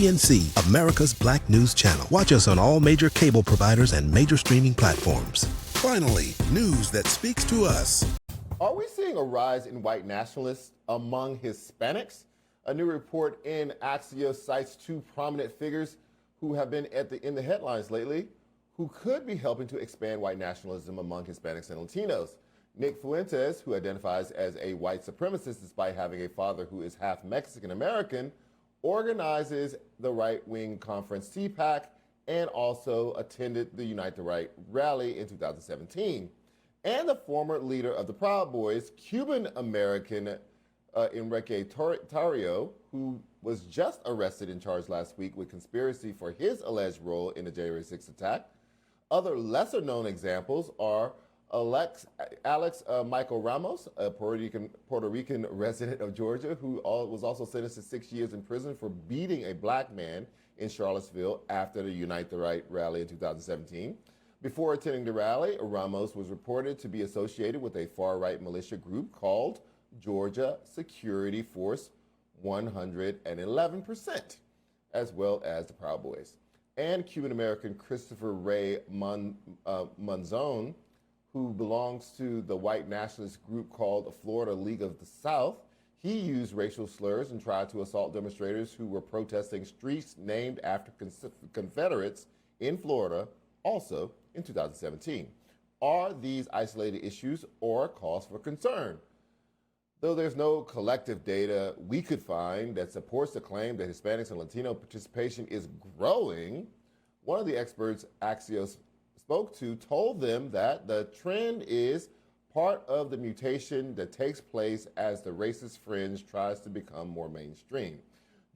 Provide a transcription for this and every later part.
PNC, America's Black News Channel. Watch us on all major cable providers and major streaming platforms. Finally, news that speaks to us. Are we seeing a rise in white nationalists among Hispanics? A new report in Axios cites two prominent figures who have been in the headlines lately who could be helping to expand white nationalism among Hispanics and Latinos. Nick Fuentes, who identifies as a white supremacist despite having a father who is half Mexican-American, organizes the right-wing conference CPAC and also attended the Unite the Right rally in 2017. And the former leader of the Proud Boys, Cuban-American Enrique Tarrio, who was just arrested and charged last week with conspiracy for his alleged role in the January 6th attack. Other lesser-known examples are Alex Michael Ramos, a Puerto Rican resident of Georgia, who was also sentenced to 6 years in prison for beating a black man in Charlottesville after the Unite the Right rally in 2017. Before attending the rally, Ramos was reported to be associated with a far-right militia group called Georgia Security Force 111%, as well as the Proud Boys. And Cuban-American Christopher Ray Monzon, who belongs to the white nationalist group called the Florida League of the South. He used racial slurs and tried to assault demonstrators who were protesting streets named after Confederates in Florida, also in 2017. Are these isolated issues or cause for concern? Though there's no collective data we could find that supports the claim that Hispanics and Latino participation is growing, one of the experts Axios spoke to told them that the trend is part of the mutation that takes place as the racist fringe tries to become more mainstream.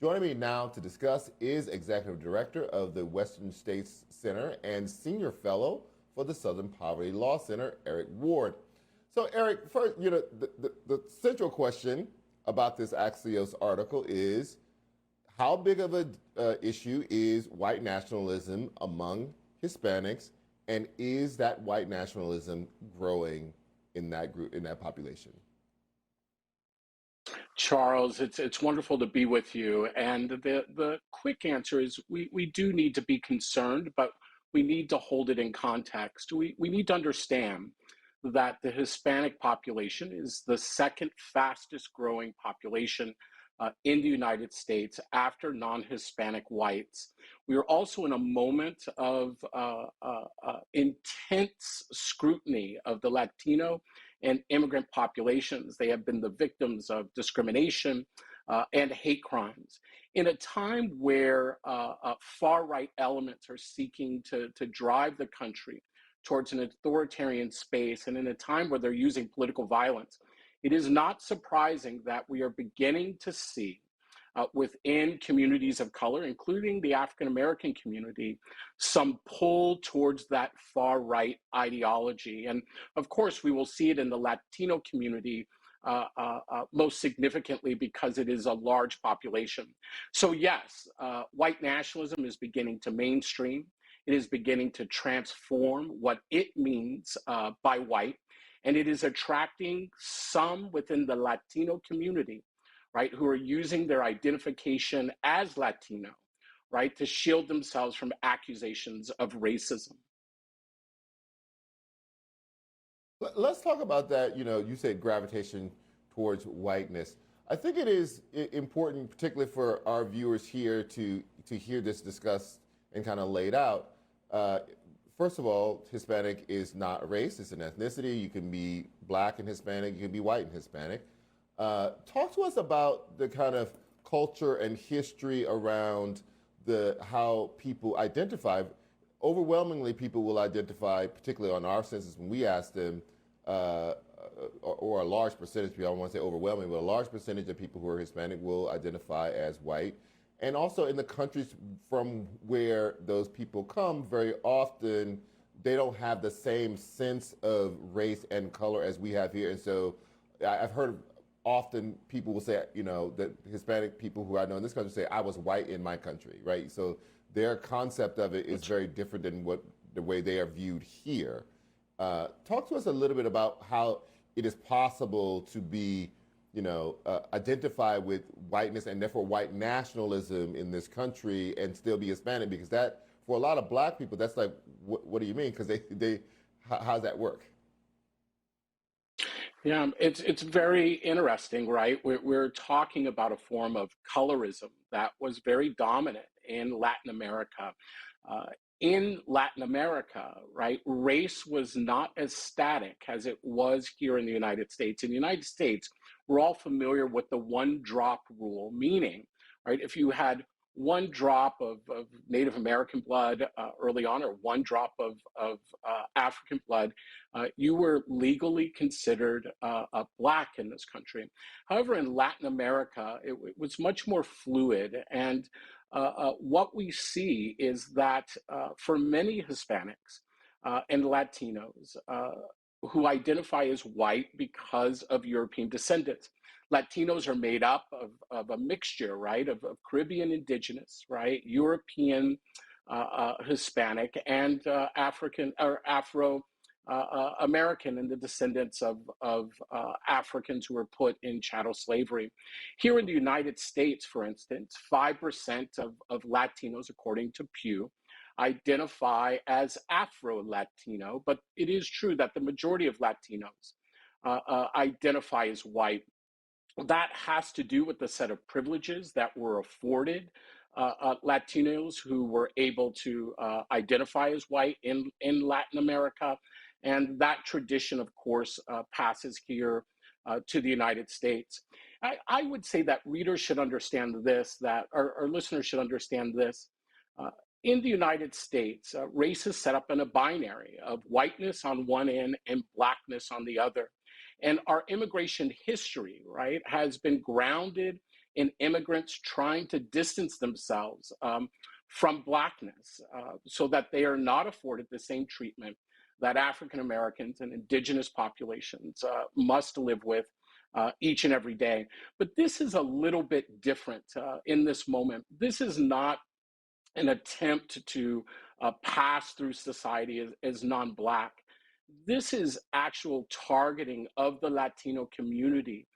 Joining me now to discuss is Executive Director of the Western States Center and Senior Fellow for the Southern Poverty Law Center, Eric Ward. So Eric, first, the central question about this Axios article is, how big of an issue is white nationalism among Hispanics, and is that white nationalism growing in that group, in that population? Charles, it's wonderful to be with you. And the quick answer is we do need to be concerned, but we need to hold it in context. We need to understand that the Hispanic population is the second fastest growing population in the United States after non-Hispanic whites. We are also in a moment of intense scrutiny of the Latino and immigrant populations. They have been the victims of discrimination and hate crimes. In a time where far-right elements are seeking to drive the country towards an authoritarian space, and in a time where they're using political violence, it is not surprising that we are beginning to see within communities of color, including the African-American community, some pull towards that far-right ideology. And of course, we will see it in the Latino community most significantly because it is a large population. So yes, white nationalism is beginning to mainstream. It is beginning to transform what it means by white, and it is attracting some within the Latino community, right, who are using their identification as Latino, right, to shield themselves from accusations of racism. Let's talk about that. You said gravitation towards whiteness. I think it is important, particularly for our viewers here, to hear this discussed and kind of laid out. First of all, Hispanic is not a race, it's an ethnicity. You can be black and Hispanic, you can be white and Hispanic. Talk to us about the kind of culture and history around how people identify. Overwhelmingly, people will identify, particularly on our census when we ask them, or a large percentage, I don't want to say overwhelming, but a large percentage of people who are Hispanic will identify as white. And also in the countries from where those people come, very often they don't have the same sense of race and color as we have here. And so I've heard often people will say, that Hispanic people who I know in this country say, I was white in my country, right? So their concept of it is very different than the way they are viewed here. Talk to us a little bit about how it is possible to be, identify with whiteness and therefore white nationalism in this country and still be Hispanic? Because that, for a lot of black people, that's like, what do you mean? Because how's that work? Yeah, it's very interesting, right? We're talking about a form of colorism that was very dominant in Latin America. Uh, in Latin America, right, race was not as static as it was here in the United States. In the United States, we're all familiar with the one drop rule, meaning, right, if you had one drop of Native American blood early on, or one drop of African blood, you were legally considered black in this country. However, in Latin America, it was much more fluid. And what we see is that for many Hispanics and Latinos who identify as white because of European descendants, Latinos are made up of a mixture, right, of Caribbean indigenous, right, European Hispanic, and African or Afro American, and the descendants of Africans who were put in chattel slavery. Here in the United States, for instance, 5% of Latinos, according to Pew, identify as Afro Latino, but it is true that the majority of Latinos identify as white. That has to do with the set of privileges that were afforded Latinos who were able to identify as white in Latin America. And that tradition, of course, passes here to the United States. I would say that readers should understand this, that our listeners should understand this. Uh, in the United States, race is set up in a binary of whiteness on one end and blackness on the other. And our immigration history, right, has been grounded in immigrants trying to distance themselves from blackness so that they are not afforded the same treatment that African Americans and indigenous populations must live with each and every day. But this is a little bit different in this moment. This is not an attempt to pass through society as non-black. This is actual targeting of the Latino community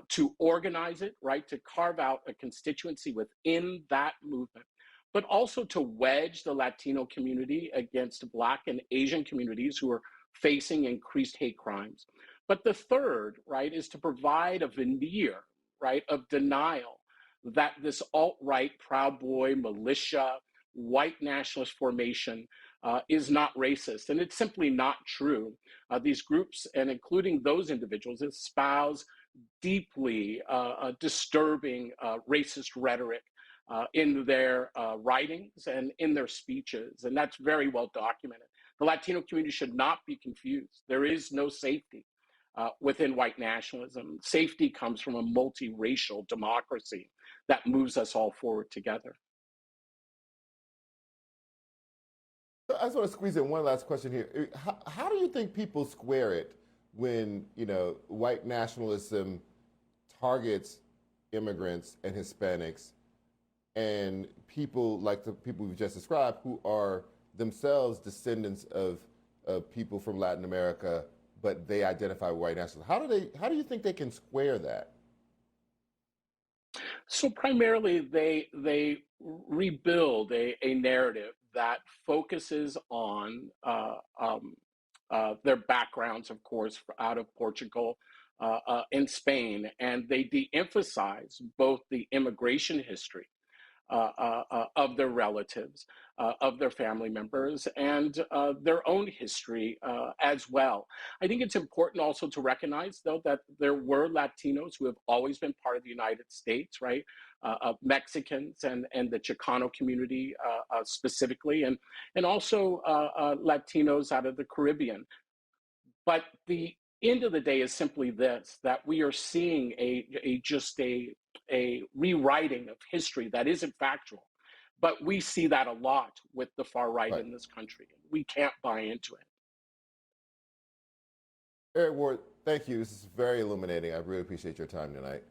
to organize it, right, to carve out a constituency within that movement, but also to wedge the Latino community against Black and Asian communities who are facing increased hate crimes. But the third, right, is to provide a veneer, right, of denial that this alt-right Proud Boy militia, white nationalist formation is not racist. And it's simply not true. These groups, and including those individuals, espouse deeply disturbing racist rhetoric in their writings and in their speeches. And that's very well documented. The Latino community should not be confused. There is no safety within white nationalism. Safety comes from a multiracial democracy that moves us all forward together. So I just want to squeeze in one last question here. How do you think people square it when, white nationalism targets immigrants and Hispanics and people like the people we've just described who are themselves descendants of people from Latin America, but they identify with white nationalism? How do you think they can square that? So primarily, they rebuild a narrative that focuses on their backgrounds, of course, out of Portugal and Spain, and they de-emphasize both the immigration history of their relatives, of their family members, and their own history as well. I think it's important also to recognize, though, that there were Latinos who have always been part of the United States, right? Mexicans and the Chicano community specifically, and also Latinos out of the Caribbean. But the end of the day is simply this, that we are seeing a rewriting of history that isn't factual. But we see that a lot with the far right Right. in this country. We can't buy into it. Eric Ward, thank you. This is very illuminating. I really appreciate your time tonight.